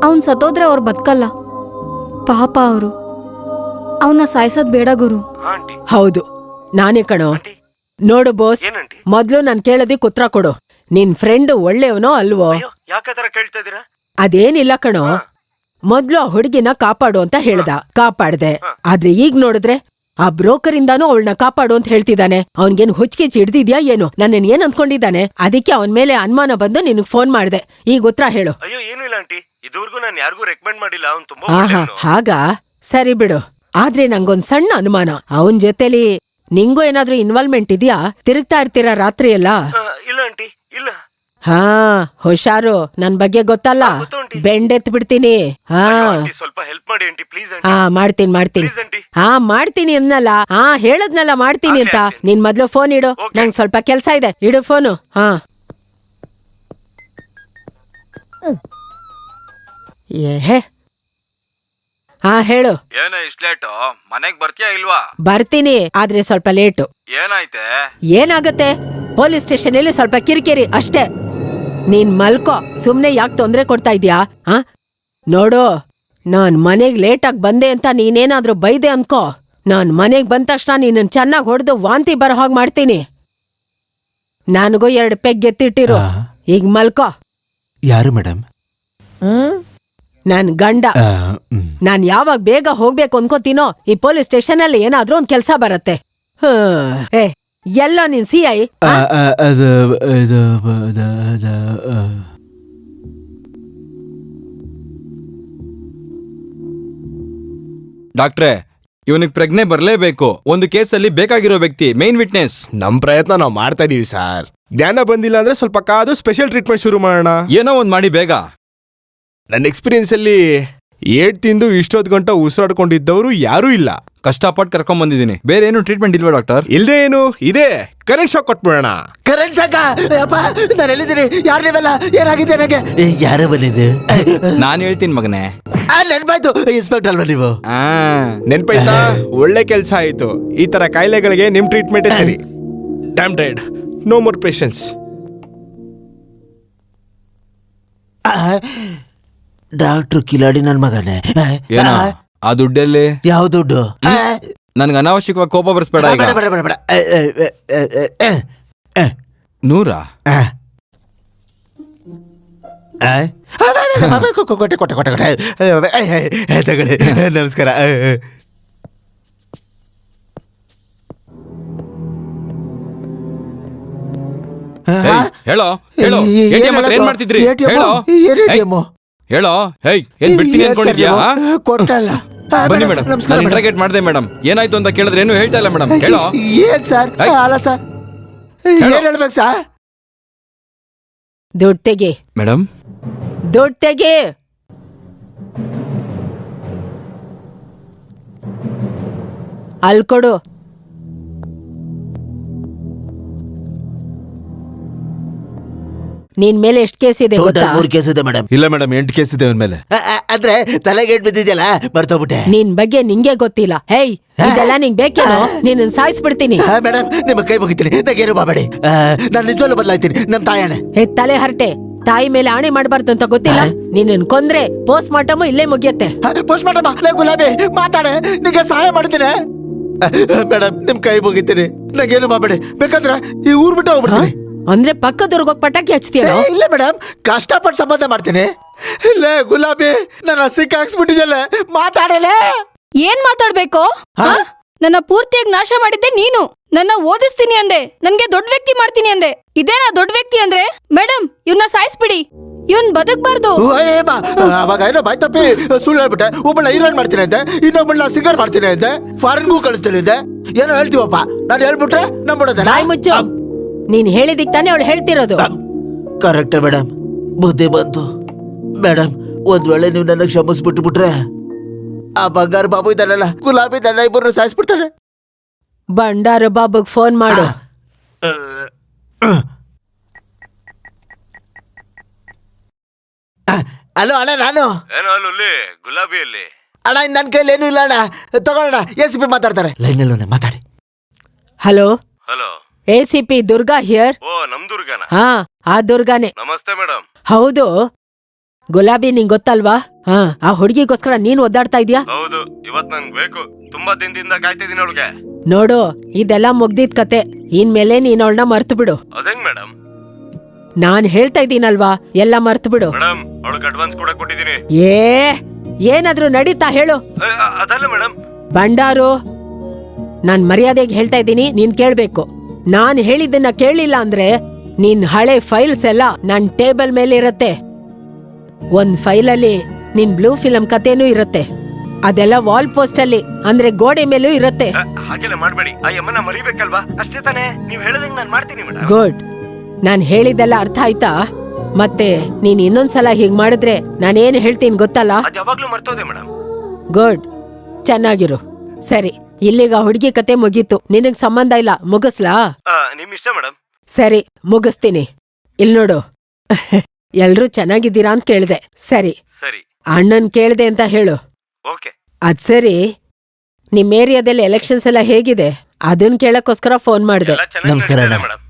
ಅವನ್ ಸತ್ತೋದ್ರೆ ಅವ್ರು ಬದುಕಲ್ಲ. ಪಾಪ ಅವರು. ಅವನ್ನ ಸಾಯಿಸೋದ್ ಬೇಡ ಗುರು. ಹೌದು, ನಾನೇ ಕಣೋ. ನೋಡು ಬೋಸ್, ಮೊದ್ಲು ನಾನ್ ಕೇಳೋದಕ್ಕೆ ಉತ್ತರ ಕೊಡು. ನಿನ್ ಫ್ರೆಂಡ್ ಒಳ್ಳೆಯವನೋ ಅಲ್ವೋ? ಅದೇನಿಲ್ಲ ಕಣೋ. ಮೊದ್ಲು ಆ ಹುಡುಗಿನ ಕಾಪಾಡು ಅಂತ ಹೇಳ್ದ, ಕಾಪಾಡ್ದೆ. ಆದ್ರೆ ಈಗ ನೋಡಿದ್ರೆ ಆ ಬ್ರೋಕರ್ ಇಂದಾನು ಅವಳನ್ನ ಕಾಪಾಡು ಅಂತ ಹೇಳ್ತಿದ್ದಾನೆ. ಅವನ್ಗೇನು ಹುಚ್ಚಿಗೆ ಹಿಡ್ದಿದ್ಯಾ ಏನು? ನನ್ನನ್ ಏನ್ ಅನ್ಕೊಂಡಿದ್ದಾನೆ? ಅದಕ್ಕೆ ಅವನ್ ಮೇಲೆ ಅನುಮಾನ ಬಂದು ನಿನಗ್ ಫೋನ್ ಮಾಡ್ದೆ. ಈಗ ಉತ್ತರ ಹೇಳು. ಅಯ್ಯೋ, ಏನು ಇಲ್ಲ ಆಂಟಿ, ಇದುವರೆಗೂ ನಾನು ಯಾರಿಗೂ ರೆಕಮೆಂಡ್ ಮಾಡಿಲ್ಲ. ಅವ್ನು ತುಂಬಾ ಆಹಾ, ಒಳ್ಳೆಯವನು. ಹಾಗಾ? ಸರಿ ಬಿಡು. ಆದ್ರೆ ನಂಗೊಂದ್ ಸಣ್ಣ ಅನುಮಾನ. ಅವನ್ ಜೊತೆಲಿ ನಿಂಗೂ ಏನಾದ್ರೂ ಇನ್ವಾಲ್ವ್ಮೆಂಟ್ ಇದೆಯಾ? ತಿರುಗ್ತಾ ಇರ್ತೀರಾ ರಾತ್ರಿ ಎಲ್ಲ? ಇಲ್ಲ ಆಂಟಿ, ಇಲ್ಲ. ಹಾ, ಹುಷಾರು. ನನ್ ಬಗ್ಗೆ ಗೊತ್ತಲ್ಲ, ಗೊತ್ತು ಆಂಟಿ. ಬೆಂಡೆತ್ ಬಿಡ್ತೀನಿ. ಹಾ ಅಯ್ಯೋ ಆಂಟಿ, ಸ್ವಲ್ಪ ಹೆಲ್ಪ್ ಮಾಡಿ ಆಂಟಿ, ಪ್ಲೀಸ್ ಆಂಟಿ. ಮಾಡ್ತೀನಿ ಪ್ಲೀಸ್ ಆಂಟಿ. ಮಾಡ್ತೀನಿ ಅನ್ನಲ್ಲ. ಹೇಳದ್ನಲ್ಲ ಮಾಡ್ತೀನಿ ಅಂತ. ನಿನ್ ಮೊದ್ಲು ಫೋನ್ ಇಡು, Okay. ನಂಗ್ ಸ್ವಲ್ಪ ಕೆಲ್ಸ ಇದೆ. ಇಡು ಫೋನು. ಏಹೆ, ಹೇಳು. ಏನೋ ಇಷ್ಟ ಲೇಟು? ಮನೆಗ್ ಬರ್ತೀಯಾ ಇಲ್ವಾ? ಬರ್ತೀನಿ, ಆದ್ರೆ ಸ್ವಲ್ಪ ಲೇಟು. ಏನಾಯ್ತೆ? ಏನಾಗತ್ತೆ? ಪೊಲೀಸ್ ಸ್ಟೇಷನ್ ಅಲ್ಲಿ ಸ್ವಲ್ಪ ಕಿರಿಕಿರಿ ಅಷ್ಟೇ. ನೀನ್ ಮಲ್ಕೋ, ಸುಮ್ನೆ ಯಾಕೆ ತೊಂದ್ರೆ ಕೊಡ್ತಾ ಇದ್ಯಾ? ನೋಡು, ನಾನ್ ಮನೆಗ್ ಲೇಟಾಗಿ ಬಂದೆ ಅಂತ ನೀನೇನಾದ್ರೂ ಬೈದೆ ಅನ್ಕೋ, ನಾನ್ ಮನೆಗ್ ಬಂದ ತಕ್ಷಣ ನೀನನ್ ಚೆನ್ನಾಗ್ ಹೊಡೆದು ವಾಂತಿ ಬರೋ ಹಾಗೆ ಮಾಡ್ತೀನಿ. ನನಗೂ 2 ಪೆಗ್ ಎತ್ತಿಟ್ಟಿರು. ಈಗ ಮಲ್ಕೋ. ಯಾರು ಮೇಡಮ್? ನನ್ ಗಂಡ. ನಾನ್ ಯಾವಾಗ ಬೇಗ ಹೋಗ್ಬೇಕು ಅನ್ಕೋತೀನೋ, ಈ ಪೊಲೀಸ್ ಸ್ಟೇಷನ್ ಅಲ್ಲಿ ಏನಾದ್ರೂ ಒಂದ್ ಕೆಲ್ಸ ಬರತ್ತೆ. ಎಲ್ಲ ನಿನ್ ಸಿ ಐ ಅದು ಇದು ಅದು ಅದು ಡಾಕ್ಟ್ರೆ ಇವನಿಗೆ ಪ್ರಜ್ಞೆ ಬರಲೇಬೇಕು. ಒಂದು ಕೇಸಲ್ಲಿ ಬೇಕಾಗಿರೋ ವ್ಯಕ್ತಿ ಮೇನ್ ವಿಟ್ನೆಸ್. ನಮ್ ಪ್ರಯತ್ನ ನಾವು ಮಾಡ್ತಾ ಇದೀವಿ ಸರ್. ಜ್ಞಾನ ಬಂದಿಲ್ಲ ಅಂದ್ರೆ ಸ್ವಲ್ಪ ಕಾದು ಸ್ಪೆಷಲ್ ಟ್ರೀಟ್ಮೆಂಟ್ ಶುರು ಮಾಡೋಣ. ಏನೋ ಒಂದ್ ಮಾಡಿ ಬೇಗ. ನನ್ನ ಎಕ್ಸ್ಪೀರಿಯನ್ಸ್ ಅಲ್ಲಿ ಏಟ್ ತಿಂದು ಇಷ್ಟೊತ್ತು ಗಂಟೆ ಉಸಿರಾಡ್ಕೊಂಡಿದ್ದವರು ಯಾರೂ ಇಲ್ಲ. ಕಷ್ಟಪಟ್ಟು ಕರ್ಕೊಂಡ್ ಬಂದಿದ್ದೀನಿ. ಬೇರೆ ಏನು ಟ್ರೀಟ್ಮೆಂಟ್ ಇಲ್ವಾ ಡಾಕ್ಟರ್? ಇಲ್ದೇ ಏನು ಇದೆ, ಕರೆಂಟ್ ಶಾಕ್ ಕೊಟ್ಬಿಡೋಣ. ಕರೆಂಟ್ ಶಾಕ? ಅಪ್ಪ ನಾನು ಎಲ್ಲಿದ್ದೀನಿ? ಯಾರು ನೀವೆಲ್ಲ? ಏನಾಗಿದೆ ನನಗೆ? ಯಾರು ಬಂದಿದ್ದು? ನಾನ್ ಹೇಳ್ತೀನಿ ಮಗನೇ. ನೆನ್ಪಾಯ್ತು, ಇನ್ಸ್ಪೆಕ್ಟರ್ ಅಲ್ವಾ ನೀವು? ನೆನ್ಪಾಯ್ತಾ? ಒಳ್ಳೆ ಕೆಲಸ ಆಯ್ತು. ಈ ತರ ಕಾಯಿಲೆಗಳಿಗೆ ನಿಮ್ ಟ್ರೀಟ್ಮೆಂಟೇ ಸರಿ. Damn dead, no more patience. Doctor ಕಿಲಾಡಿ ನನ್ ಮಗನೇ. ಏನೋ ಆ ದುಡ್ಡಲ್ಲಿ? ಯಾವ ದುಡ್ಡು? ನನ್ಗೆ ಅನಾವಶ್ಯಕವಾಗಿ ಕೋಪ ಬರ್ಸ್ಬೇಡ. ಈಗ ಬೇಡ ಬೇಡ ಬೇಡ ಬೇಡ. 100? ಕೊಟ್ಟೆ ಕೊಟ್ಟೆ ಕೊಟ್ಟೆ ಕೊಟ್ಟೆ ತಗೊಳ್ಳಿ. ನಮಸ್ಕಾರ. ಹೇಳೋ ಹೇಳೋ ATM ಹತ್ರ ಏನ್ ಮಾಡ್ತಿದ್ರಿ? ಹೇಳೋ ಹೇಳೋ. ಹೇಯ್, ಏನ್ ಬಿಡ್ತೀನಿ ಅನ್ಕೊಂಡಿದ್ಯಾ? ಕೊಟ್ಟಲ್ಲ. ಬನ್ನಿ ಮೇಡಮ್, ನಾನು ಇಂಟ್ರಾಗೇಟ್ ಮಾಡಿದೆ ಮೇಡಮ್. ಏನಾಯ್ತು ಅಂತ ಕೇಳಿದ್ರೆ ಏನು ಹೇಳ್ತಾ ಇಲ್ಲ ಮೇಡಮ್. ಹೇಳೋ. ಏನ್ ಸರ್? ಅಲ್ಲ ಸರ್, ಏನ್ ಹೇಳ್ಬೇಕು ಸರ್? ದುಡ್ಡು ತೆಗಿ. ಮೇಡಮ್ ದುಡ್ಡು ತೆಗಿ. ಅಲ್ಲಿ ಕೊಡು. ನಿನ್ ಮೇಲೆ ಎಷ್ಟು ಕೇಸ್ ಇದೆ ಗೊತ್ತಾ? 3 ಕೇಸ್ ಇದೆ ಮೇಡಮ್. ಇಲ್ಲ ಮೇಡಮ್, 8 ಕೇಸ್ ಇದೆ ಅವನ ಮೇಲೆ. ಅಂದ್ರೆ ತಲೆಗೇಟ್ ಬಿದ್ದಿದ್ಯಲ್ಲ, ಮರ್ತೋಗ್ಬಿಟ್ಟೆ. ನಿನ್ ಬಗ್ಗೆ ನಿಂಗೆ ಗೊತ್ತಿಲ್ಲ. ಹೇಯ್, ಇದೆಲ್ಲ ನಿಂಗ್ ಬೇಕೇನೋ? ನಿನ್ನ ಸಾಯಿಸ್ಬಿಡ್ತೀನಿ. ಮೇಡಮ್ ನಿಮ್ಮ ಕೈ ಮುಗಿತೀನಿ, ನಂಗೇನು ಮಾಡಬೇಡಿ. ನಾನು ನಿಜವಲ್ಲೂ ಬದಲಾಯ್ತೀನಿ, ನಮ್ ತಾಯಣೆ. ತಲೆ ಹರಟೆ, ತಾಯಿ ಮೇಲೆ ಆಣೆ ಮಾಡಬಾರ್ದು ಅಂತ ಗೊತ್ತಿಲ್ಲ? ನಿನ್ನ ಕೊಂದ್ರೆ ಪೋಸ್ಟ್ ಮಾರ್ಟಮ್ ಇಲ್ಲೇ ಮುಗಿಯತ್ತೆ. ಪೋಸ್ಟ್ ಮಾರ್ಟಮ್ ಗುಲಾಬಿ ಮಾತಾಡೆ, ನಿಂಗೆ ಸಹಾಯ ಮಾಡ್ತೀನಿ. ಮೇಡಮ್ ನಿಮ್ ಕೈ ಮುಗಿತೀನಿ, ನಂಗೇನು ಮಾಡಬೇಡಿ. ಬೇಕಂದ್ರೆ ಈ ಊರ್ ಬಿಟ್ಟು ಹೋಗ್ಬಿಡ್ತೀನಿ. ಅಂದ್ರೆ ಪಕ್ಕದವ್ರಿಗೆ ಹೋಗಿ ಪಟಾಕಿ ಹಚ್ತೀಯೋ? ಇಲ್ಲ ಮೇಡಮ್, ಕಷ್ಟಪಟ್ಟು ಸಂಬಂಧ ಮಾಡ್ತೀನಿ. ಇಲ್ಲ ಗುಲಾಬಿ, ನನ್ನ ಸಿಕ್ಕಾಕ್ಸ್ಬಿಟ್ಟಿದ್ದಲ್ಲ, ಮಾತಾಡಲೇ. ಏನ್ ಮಾತಾಡ್ಬೇಕು? ನನ್ನ ಪೂರ್ತಿಯಾಗಿ ನಾಶ ಮಾಡಿದ್ದೆ ನೀನು. ನನ್ನ ಓದಿಸ್ತೀನಿ ಅಂದೆ, ನನ್ಗೆ ದೊಡ್ಡ ವ್ಯಕ್ತಿ ಮಾಡ್ತೀನಿ ಅಂದೆ. ಇದೇನಾ ದೊಡ್ಡ ವ್ಯಕ್ತಿ ಅಂದ್ರೆ? ಮೇಡಮ್, ಇವನ್ನ ಸಾಯಿಸ್ಬಿಡಿ. ಇವನ್ ಬದುಕ್ಬಾರ್ದು. ಅವಾಗ ಏನೋ ಬಾಯ್ ತಪ್ಪಿ ಸುಳ್ಳು ಹೇಳ್ಬಿಟ್ಟೆ. ಒಬ್ಬಳ ಹೀರೋಯಿನ್ ಮಾಡ್ತೀನಿ ಅಂತೆ, ಇನ್ನೊಬ್ಬಳ ಸಿಂಗರ್ ಮಾಡ್ತೀನಿ ಅಂತೆ, ಫಾರಿನ್ಗೂ ಕಳಿಸ್ತೀನಿ ಅಂತೆ. ಏನೋ ಹೇಳ್ತೀವಪ್ಪ, ನಾನು ಹೇಳ್ಬಿಟ್ರೆ ನಂಬಿಡೋದ? ಬಾಯ್ ಮುಚ್ಚು. ನೀನ್ ಹೇಳಿದಿಕ್ ತಾನೇ ಅವಳು ಹೇಳ್ತಿರೋದು. ಕರೆಕ್ಟ್ ಮೇಡಮ್, ಬುದ್ಧಿ ಬಂತು. ಮೇಡಮ್, ಒಂದ್ ವೇಳೆ ನೀವು ನನ್ನ ಕ್ಷಮಿಸ್ಬಿಟ್ಟು ಬಿಟ್ರೆ ಆ ಬಂಗಾರ ಬಾಬು ಇದ್ದಾನಲ್ಲ, ಗುಲಾಬಿ ನನ್ನ ಇಬ್ಬರನ್ನು ಸಾಯಿಸ್ಬಿಡ್ತಾನೆ. ಬಂಡಾರ ಬಾಬುಗ್ ಫೋನ್ ಮಾಡು. ಅಲೋ ಅಣ್ಣ, ನಾನು ಏನೋ ಅಲ್ಲಿ ಗುಲಾಬಿಯಲ್ಲಿ ಅಣ್ಣ, ನನ್ನ ಕೈಲಿ ಏನೂ ಇಲ್ಲ ಅಣ್ಣ. ತಗೊಳ್ಳೋಣ, ACP ಮಾತಾಡ್ತಾರೆ. ಲೈನಲ್ಲೇ ಮಾತಾಡಿ. Hello, hello. ACP Durga here. ಓ, ನಮ್ ದುರ್ಗನ? ಹಾ, ಆ ದುರ್ಗಾನೆ. ನಮಸ್ತೆ ಮೇಡಮ್. ಹೌದು, ಗುಲಾಬಿ ನಿಂಗ್ ಗೊತ್ತಲ್ವಾ? ಹಾ, ಆ ಹುಡುಗಿಗೋಸ್ಕರ ನೀನ್ ಒದ್ದಾಡ್ತಾ ಇದ್ಯಾ? ಹೌದು, ಇವತ್ ನಂಗ್ ಬೇಕು. ತುಂಬಾ ದಿನದಿಂದ ಕಾಯ್ತಿದ್ದೀನಿ ಅವಳಿಗೆ. ನೋಡು, ಇದೆಲ್ಲ ಮುಗ್ದಿದ್ ಕತೆ. ಇನ್ಮೇಲೆ ನೀನ್ ಅವಳನ್ನ ಮರ್ತು ಬಿಡು. ಅದೇಂಗ್ ಮೇಡಮ್? ನಾನ್ ಹೇಳ್ತಾ ಇದ್ದೀನಲ್ವಾ, ಎಲ್ಲ ಮರ್ತು ಬಿಡು. ಮೇಡಮ್, ಅವಳಿಗೆ ಅಡ್ವಾನ್ಸ್ ಕೂಡ ಕೊಟ್ಟಿದ್ದೀನಿ. ಏನಾದ್ರೂ ನಡೀತಾ ಹೇಳು. ಅದಲ್ಲ ಮೇಡಮ್. ಬಂಡಾರು, ನಾನ್ ಮರ್ಯಾದೆಗೆ ಹೇಳ್ತಾ ಇದ್ದೀನಿ, ನೀನ್ ಕೇಳ್ಬೇಕು. ನಾನ್ ಹೇಳಿದ್ದನ್ನ ಕೇಳಿಲ್ಲ ಅಂದ್ರೆ ನಿನ್ ಹಳೆ ಫೈಲ್ಸ್ ಎಲ್ಲ ನನ್ ಟೇಬಲ್ ಮೇಲೆ ಇರತ್ತೆ. ಒಂದ್ ಫೈಲಲ್ಲಿ ನಿನ್ ಬ್ಲೂ ಫಿಲಂ ಕಥೆನೂ ಇರತ್ತೆ. ಅದೆಲ್ಲ ವಾಲ್ ಪೋಸ್ಟ್ ಅಲ್ಲಿ, ಅಂದ್ರೆ ಗೋಡೆ ಮೇಲೂ ಇರತ್ತೆ. ಹಾಗೆಲ್ಲ ಮಾಡ್ಬೇಡಿ, ಆ ಯಮ್ಮನ ಮರಿಬೇಕಲ್ವಾ? ಅಷ್ಟೇ ತಾನೇ? ನೀವ್ ಹೇಳದಂಗ್ ನಾನ್ ಮಾಡ್ತೀನಿ ಮೇಡಮ್. ಗುಡ್. ನಾನ್ ಹೇಳಿದ್ದೆಲ್ಲ ಅರ್ಥ ಆಯ್ತಾ? ಮತ್ತೆ ನೀನ್ ಇನ್ನೊಂದ್ಸಲ ಹೀಗ್ ಮಾಡಿದ್ರೆ ನಾನೇನ್ ಹೇಳ್ತೀನಿ ಗೊತ್ತಲ್ಲ? ಅದ್ ಯಾವಾಗ್ಲೂ ಮರ್ತೋದೆ ಮೇಡಮ್. ಗುಡ್, ಚೆನ್ನಾಗಿರು. ಸರಿ, ಇಲ್ಲಿಗ ಹುಡುಗಿ ಕತೆ ಮುಗೀತು. ನಿನಗ್ ಸಂಬಂಧ ಇಲ್ಲ, ಮುಗಿಸ್ಲಾ? ನಿಮ್ ಇಷ್ಟ ಮೇಡಮ್. ಸರಿ, ಮುಗಿಸ್ತೀನಿ. ಇಲ್ ನೋಡು, ಎಲ್ರೂ ಚೆನ್ನಾಗಿದ್ದೀರಾ ಅಂತ ಕೇಳ್ದೆ. ಸರಿ, ಸರಿ. ಅಣ್ಣನ್ ಕೇಳ್ದೆ ಅಂತ ಹೇಳು. ಓಕೆ. ಅದ್ ಸರಿ, ನಿಮ್ ಏರಿಯಾದಲ್ಲಿ ಎಲೆಕ್ಷನ್ಸ್ ಎಲ್ಲ ಹೇಗಿದೆ ಅದನ್ ಕೇಳಕ್ಕೋಸ್ಕರ ಫೋನ್ ಮಾಡ್ದೆ. ಎಲ್ಲ ಚೆನ್ನಾಗಿ ನಮಸ್ಕಾರ ನಡೀತಿದೆ ಅಣ್ಣ. ಮೇಡಮ್.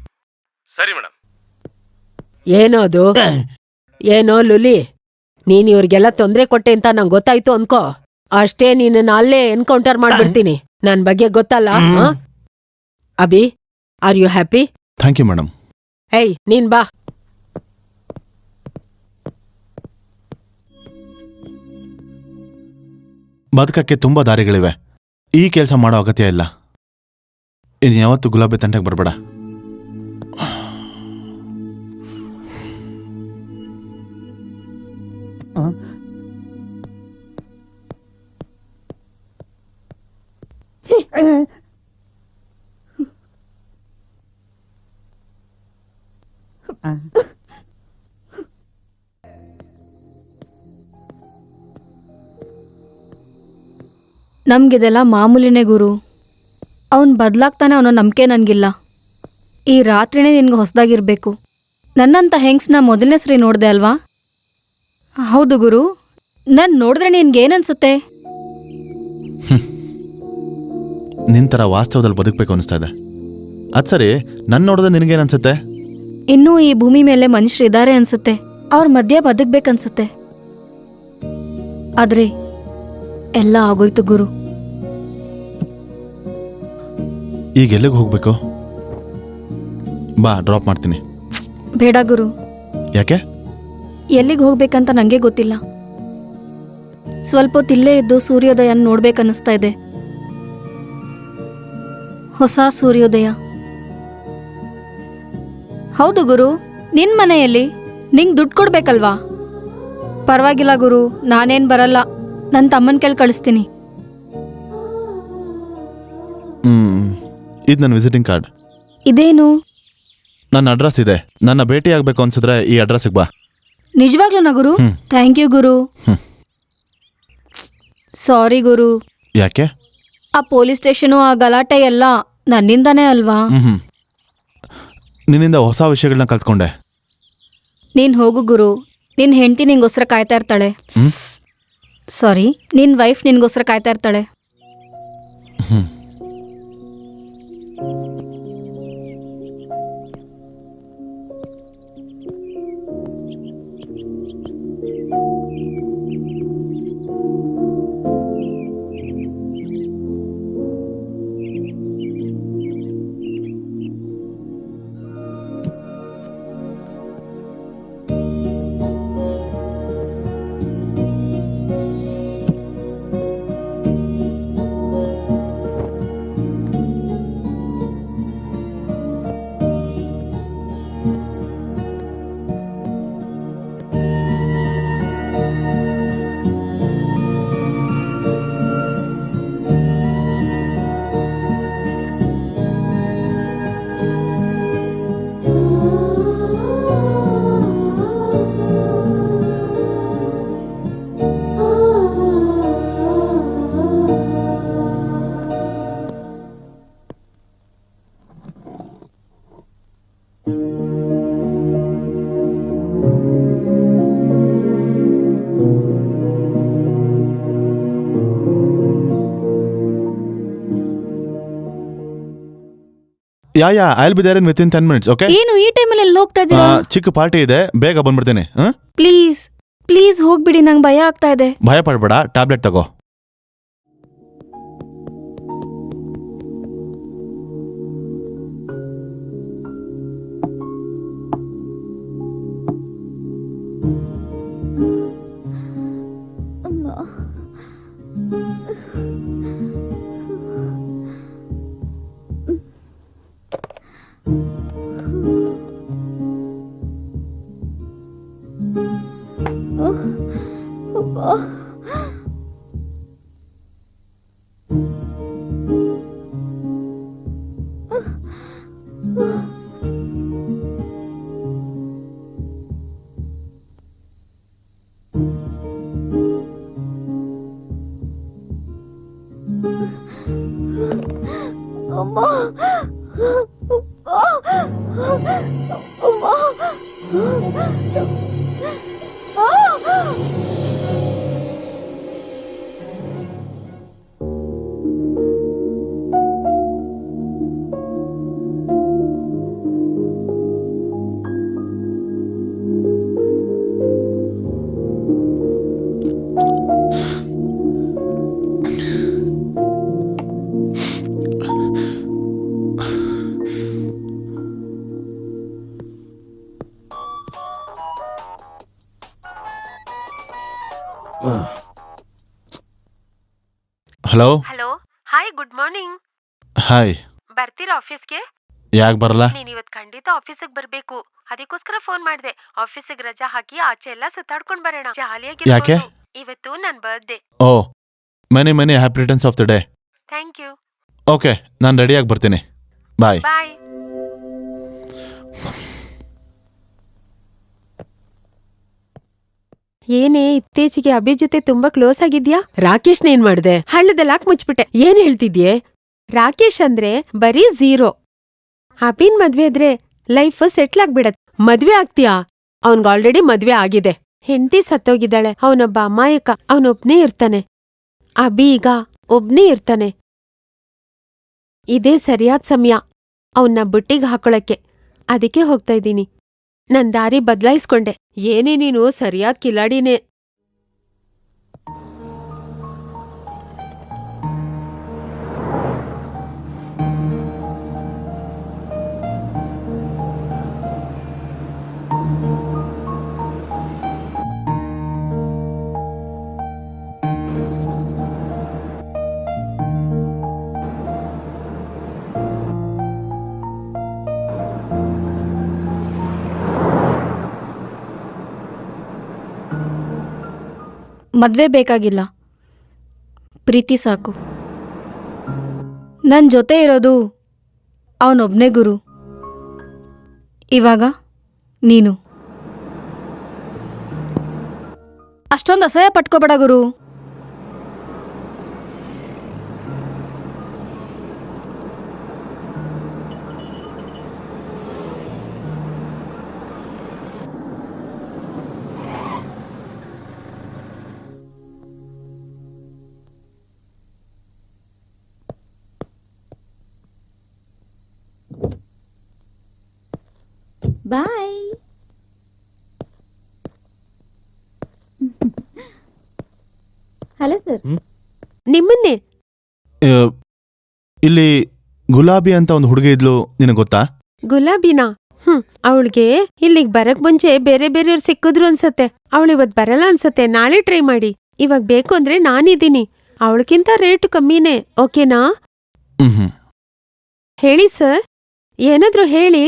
ಸರಿ ಮೇಡಮ್. ಏನೋ ಅದು? ಏನೋ ಲುಲಿ, ನೀನ್ ಇವ್ರಿಗೆಲ್ಲ ತೊಂದ್ರೆ ಕೊಟ್ಟೆ ಅಂತ ನಂಗೆ ಗೊತ್ತಾಯ್ತು ಅನ್ಕೋ. ಅಷ್ಟೇ, ನೀನನ್ನ ಅಲ್ಲೇ ಎನ್ಕೌಂಟರ್ ಮಾಡ್ಬಿಡ್ತೀನಿ. ನನ್ ಬಗ್ಗೆ ಗೊತ್ತಲ್ಲ. Abhi, are you happy? Thank you madam. ಏಯ್, ನೀನ್ ಬಾ. ಬದುಕಕ್ಕೆ ತುಂಬಾ ದಾರಿಗಳಿವೆ. ಈ ಕೆಲಸ ಮಾಡೋ ಅಗತ್ಯ ಇಲ್ಲ. ಇನ್ನು ಯಾವತ್ತು ಗುಲಾಬಿ ತಂಟೆಗೆ ಬರಬೇಡ. ನಮ್ಗಿದೆಲ್ಲ ಮಾಮೂಲಿನೇ ಗುರು. ಅವನು ಬದಲಾಗ್ತಾನೆ ಅನ್ನೋ ನಂಬಿಕೆ ನನಗಿಲ್ಲ. ಈ ರಾತ್ರಿನೇ ನಿನ್ಗೆ ಹೊಸದಾಗಿರ್ಬೇಕು. ನನ್ನಂಥ ಹೆಂಗ್ಸ್ನ ಮೊದಲನೇ ಸರಿ ನೋಡಿದೆ ಅಲ್ವಾ? ಹೌದು ಗುರು. ನಾನು ನೋಡಿದ್ರೆ ನಿನ್ಗೇನನ್ಸುತ್ತೆ? ನಿನ್ ಥರ ವಾಸ್ತವದಲ್ಲಿ ಬದುಕಬೇಕು ಅನಿಸ್ತಾ ಇದೆ. ಅದು ಸರಿ, ನನ್ನ ನೋಡಿದ್ರೆ ನಿನಗೇನನ್ಸುತ್ತೆ? ಇನ್ನೂ ಈ ಭೂಮಿ ಮೇಲೆ ಮನುಷ್ಯರಿದ್ದಾರೆ ಅನ್ಸುತ್ತೆ. ಅವ್ರ ಮಧ್ಯೆ ಬದುಕ್ಬೇಕನ್ಸುತ್ತೆ. ಆದ್ರೆ ಎಲ್ಲ ಆಗೋಯ್ತು ಗುರು. ಈಗ ಎಲ್ಲಿಗೆ ಹೋಗ್ಬೇಕು? ಬಾ, ಡ್ರಾಪ್ ಮಾಡ್ತೀನಿ. ಬೇಡ ಗುರು. ಯಾಕೆ? ಎಲ್ಲಿಗೆ ಹೋಗ್ಬೇಕಂತ ನಂಗೆ ಗೊತ್ತಿಲ್ಲ. ಸ್ವಲ್ಪ ಹೊತ್ತು ಇಲ್ಲೇ ಇದ್ದು ಸೂರ್ಯೋದಯನ ನೋಡ್ಬೇಕನ್ನಿಸ್ತಾ ಇದೆ. ಹೊಸ ಸೂರ್ಯೋದಯ. ಹೌದು ಗುರು, ನಿನ್ ಮನೆಯಲ್ಲಿ ನಿಂಗೆ ದುಡ್ಡು ಕೊಡ್ಬೇಕಲ್ವಾ? ಪರವಾಗಿಲ್ಲ ಗುರು, ನಾನೇನ್ ಬರಲ್ಲ. ನನ್ನ ತಮ್ಮನ ಕೈಲಿ ಕಳಿಸ್ತೀನಿ. ಇದು ನನ್ನ ವಿಸಿಟಿಂಗ್ ಕಾರ್ಡ್. ಇದೇನು? ನನ್ನ ಅಡ್ರೆಸ್ ಇದೆ. ನನ್ನ ಭೇಟಿ ಆಗ್ಬೇಕು ಅನ್ಸಿದ್ರೆ ಈ ಅಡ್ರೆಸ್ಗೆ ಬಾ. ನಿಜವಾಗ್ಲೂನಾ ಗುರು? ಥ್ಯಾಂಕ್ ಯು ಗುರು. ಸಾರಿ ಗುರು. ಯಾಕೆ? ಆ ಪೊಲೀಸ್ ಸ್ಟೇಷನು, ಆ ಗಲಾಟೆ ಎಲ್ಲ ನನ್ನಿಂದಾನೇ ಅಲ್ವಾ? ನಿನ್ನಿಂದ ಹೊಸ ವಿಷಯಗಳನ್ನ ಕಲ್ತ್ಕೊಂಡೆ. ನೀನ್ ಹೋಗು ಗುರು. ನಿನ್ ಹೆಂಡತಿ ನಿಂಗೋಸ್ಕರ ಕಾಯ್ತಾ ಇರ್ತಾಳೆ. ಸಾರಿ, ನಿನ್ ವೈಫ್ ನಿನ್ಗೋಸ್ಕರ ಕಾಯ್ತಾ ಇರ್ತಾಳೆ. Yeah I will be there in within 10 minutes. Okay? ಏನು ಈ ಟೈಮಲ್ಲಿ ಎಲ್ಲಿ ಹೋಗ್ತಾ ಇದ್ದೀರಾ? ಚಿಕ್ಕ ಪಾರ್ಟಿ ಇದೆ, ಬೇಗ ಬಂದ್ಬಿಡ್ತೀನಿ. ಪ್ಲೀಸ್ ಪ್ಲೀಸ್ ಹೋಗ್ಬಿಡಿ, ನಂಗೆ ಭಯ ಆಗ್ತಾ ಇದೆ. ಭಯ ಪಡ್ಬೇಡ, ಟ್ಯಾಬ್ಲೆಟ್ ತಗೋ. Hello. Hello, hi, good morning. Hi. ಬರ್ತೀರಾ ಆಫೀಸ್ಗೆ? ಯಾಕೆ ಬರಲ್ಲ? ನೀನ್ ಇವತ್ ಖಂಡಿತ ಆಫೀಸಿಗೆ ಬರ್ಬೇಕು. ಅದಕ್ಕೋಸ್ಕರ ಫೋನ್ ಮಾಡ್ದೆ. ಆಫೀಸಿಗೆ ರಜಾ ಹಾಕಿ ಆಚೆ ಎಲ್ಲ ಸುತ್ತಾಡ್ಕೊಂಡ್ ಬರೋಣ. ಜಾಲಿಯಾಗಿ ಯಾಕೆ? ಇವತ್ತು ನನ್ birthday. Oh, many happy returns of the day. Thank you. Okay, ನಾನು ರೆಡಿಯಾಗಿ ಬರ್ತೀನಿ. ಬಾಯ್. ಬಾಯ್. ಏನೇ ಇತ್ತೀಚೆಗೆ ಅಭಿ ಜೊತೆ ತುಂಬಾ ಕ್ಲೋಸ್ ಆಗಿದ್ಯಾ? ರಾಕೇಶ್ನ ಏನ್ ಮಾಡ್ದೆ? ಹಳ್ಳದಲ್ಲಿ ಹಾಕ್ ಮುಚ್ಬಿಟ್ಟೆ. ಏನ್ ಹೇಳ್ತಿದ್ಯೆ? ರಾಕೇಶ್ ಅಂದ್ರೆ ಬರೀ 0. ಅಭಿನ್ ಮದ್ವೆ ಆದ್ರೆ ಲೈಫ್ ಸೆಟ್ಲ್ ಆಗ್ಬಿಡತ್. ಮದ್ವೆ ಆಗ್ತೀಯಾ? ಅವನ್ಗ್ ಆಲ್ರೆಡಿ ಮದ್ವೆ ಆಗಿದೆ. ಹೆಂಡತಿ ಸತ್ತೋಗಿದ್ದಾಳೆ. ಅವನೊಬ್ಬ ಅಮಾಯಕ. ಅವನೊಬ್ನೇ ಇರ್ತಾನೆ. ಅಭಿ ಈಗ ಒಬ್ನೇ ಇರ್ತಾನೆ. ಇದೇ ಸರಿಯಾದ ಸಮಯ ಅವನ್ನ ಬುಟ್ಟಿಗೆ ಹಾಕೊಳಕ್ಕೆ. ಅದಕ್ಕೆ ಹೋಗ್ತಾ ಇದ್ದೀನಿ. ನನ್ ದಾರಿ ಬದ್ಲಾಯಿಸ್ಕೊಂಡೆ. ಏನೇ ನೀನು ಸರಿಯಾದ ಕಿಲಾಡಿನೇ. ಮದ್ವೆ ಬೇಕಾಗಿಲ್ಲ, ಪ್ರೀತಿ ಸಾಕು. ನನ್ನ ಜೊತೆ ಇರೋದು ಅವನೊಬ್ನೇ ಗುರು. ಇವಾಗ ನೀನು. ಅಷ್ಟೊಂದು ಅಸಹ್ಯ ಪಟ್ಕೋಬೇಡ ಗುರು. ಬಾಯ್. Hello sir. ನಿಮ್ಮನ್ನೇ. ಇಲ್ಲಿ ಗುಲಾಬಿ ಅಂತ ಒಂದು ಹುಡುಗಿ ಇದ್ಲು, ನಿನಗೆ ಗೊತ್ತಾ? ಗುಲಾಬಿನಾ? ಅವಳಿಗೆ ಇಲ್ಲಿಗ್ ಬರಕ್ ಮುಂಚೆ ಬೇರೆ ಬೇರೆಯವ್ರು ಸಿಕ್ಕಿದ್ರು ಅನ್ಸತ್ತೆ. ಅವಳಿವತ್ ಬರಲ್ಲ ಅನ್ಸತ್ತೆ. ನಾಳೆ ಟ್ರೈ ಮಾಡಿ. ಇವಾಗ ಬೇಕು ಅಂದ್ರೆ ನಾನಿದ್ದೀನಿ. ಅವಳಕ್ಕಿಂತ ರೇಟ್ ಕಮ್ಮಿನೇ. ಓಕೆನಾ? ಹೇಳಿ ಸರ್, ಏನಾದ್ರೂ ಹೇಳಿ.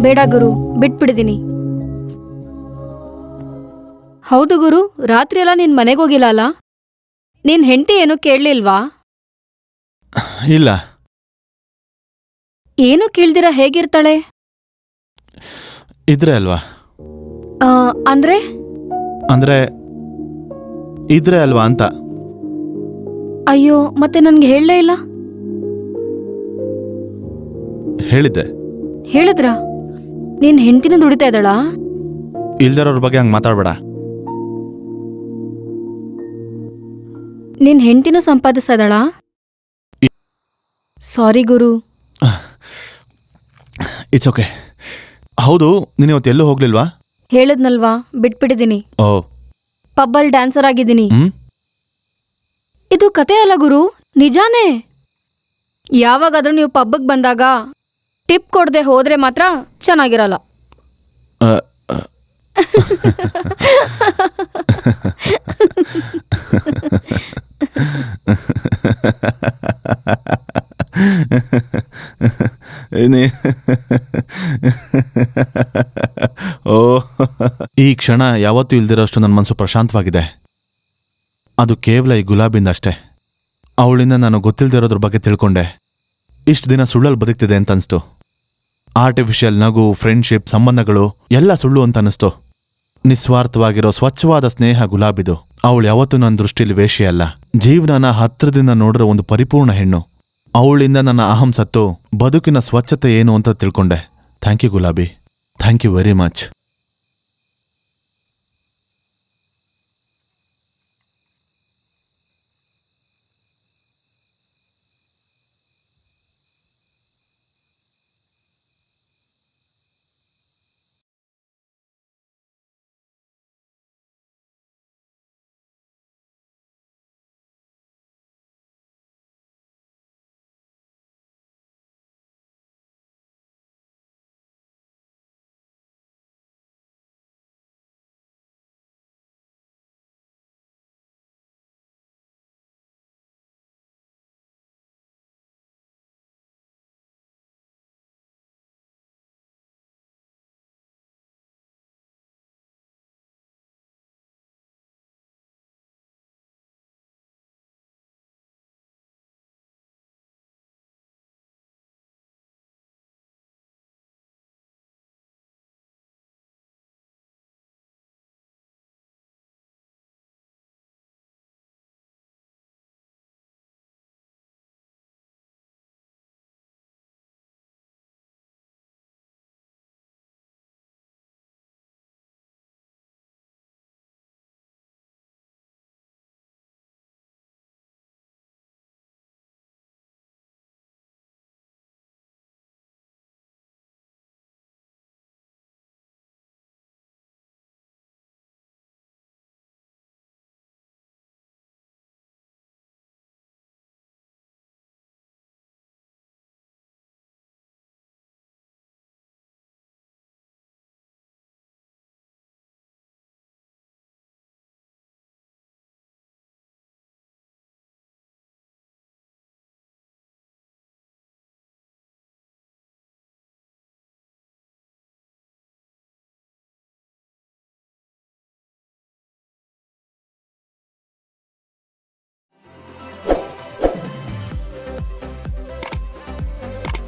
ಬೇಡ ಗುರು, ಬಿಟ್ಬಿಡಿದೀನಿ. ಹೌದು ಗುರು, ರಾತ್ರಿ ಎಲ್ಲ ನಿನ್ ಮನೆಗೆ ಹೋಗಿಲ್ಲ ಅಲ್ಲ? ನಿನ್ ಹೆಂಡತಿ ಏನು ಕೇಳಲಿಲ್ವಾ? ಇಲ್ಲ. ಏನು ಕೇಳ್ದಿರ ಹೇಗಿರ್ತಾಳೆ? ಇದ್ರೆ ಅಲ್ವಾ? ಅಂದ್ರೆ ಅಂದ್ರೆ ಇದ್ರೆ ಅಲ್ವಾ ಅಂತ. ಅಯ್ಯೋ, ಮತ್ತೆ ನನ್ಗೆ ಹೇಳಲೇ ಇಲ್ಲ. ಹೇಳಿದ್ದೆ. ಹೇಳಿದ್ರ? ನಿನ್ ಹೆಂಡತಿನ ದುಡಿತಾ ಇದ್ದಾಳಾ? ಇಲ್ದಿರೋರ್ ಬಗ್ಗೆ ಹಂಗೆ ಮಾತಾಡ್ಬೇಡ. ನಿನ್ ಹೆಂಡತಿನೂ ಸಂಪಾದಿಸ್ತಾ ಇದ್ದಾಳಾ? ಸಾರಿ ಗುರು. It's okay. ಹೌದು, ನೀನು ಇವತ್ತು ಎಲ್ಲೂ ಹೋಗ್ಲಿಲ್ವಾ? ಹೇಳಿದ್ನಲ್ವಾ, ಬಿಟ್ಬಿಟ್ಟಿದ್ದೀನಿ. ಓ. ಪಬ್ಬಲ್ ಡ್ಯಾನ್ಸರ್ ಆಗಿದ್ದೀನಿ. ಇದು ಕತೆ ಅಲ್ಲ ಗುರು, ನಿಜಾನೇ. ಯಾವಾಗಾದ್ರೂ ನೀವು ಪಬ್ಬಿಗೆ ಬಂದಾಗ ಟಿಪ್ ಕೊಡದೆ ಹೋದ್ರೆ ಮಾತ್ರ ಚೆನ್ನಾಗಿರಲ್ಲ. ಓ, ಈ ಕ್ಷಣ ಯಾವತ್ತೂ ಇಲ್ದಿರೋಷ್ಟು ನನ್ನ ಮನಸ್ಸು ಪ್ರಶಾಂತವಾಗಿದೆ. ಅದು ಕೇವಲ ಈ ಗುಲಾಬಿಂದ ಅಷ್ಟೇ. ಅವಳಿಂದ ನಾನು ಗೊತ್ತಿಲ್ದಿರೋದ್ರ ಬಗ್ಗೆ ತಿಳ್ಕೊಂಡೆ. ಇಷ್ಟು ದಿನ ಸುಳ್ಳಲ್ಲಿ ಬದುಕ್ತಿದೆ ಅಂತ ಅನಿಸ್ತು. ಆರ್ಟಿಫಿಷಿಯಲ್ ನಗು, ಫ್ರೆಂಡ್ಶಿಪ್, ಸಂಬಂಧಗಳು ಎಲ್ಲ ಸುಳ್ಳು ಅಂತ ಅನಿಸ್ತು. ನಿಸ್ವಾರ್ಥವಾಗಿರೋ ಸ್ವಚ್ಛವಾದ ಸ್ನೇಹ ಗುಲಾಬಿದು. ಅವಳು ಯಾವತ್ತೂ ನನ್ನ ದೃಷ್ಟಿಲಿ ವೇಷೆ ಅಲ್ಲ, ಜೀವನನ ಹತ್ರದಿಂದ ನೋಡಿರೋ ಒಂದು ಪರಿಪೂರ್ಣ ಹೆಣ್ಣು. ಅವಳಿಂದ ನನ್ನ ಅಹಂ ಸತ್ತು ಬದುಕಿನ ಸ್ವಚ್ಛತೆ ಏನು ಅಂತ ತಿಳ್ಕೊಂಡೆ. ಥ್ಯಾಂಕ್ ಯು ಗುಲಾಬಿ, ಥ್ಯಾಂಕ್ ಯು ವೆರಿ ಮಚ್.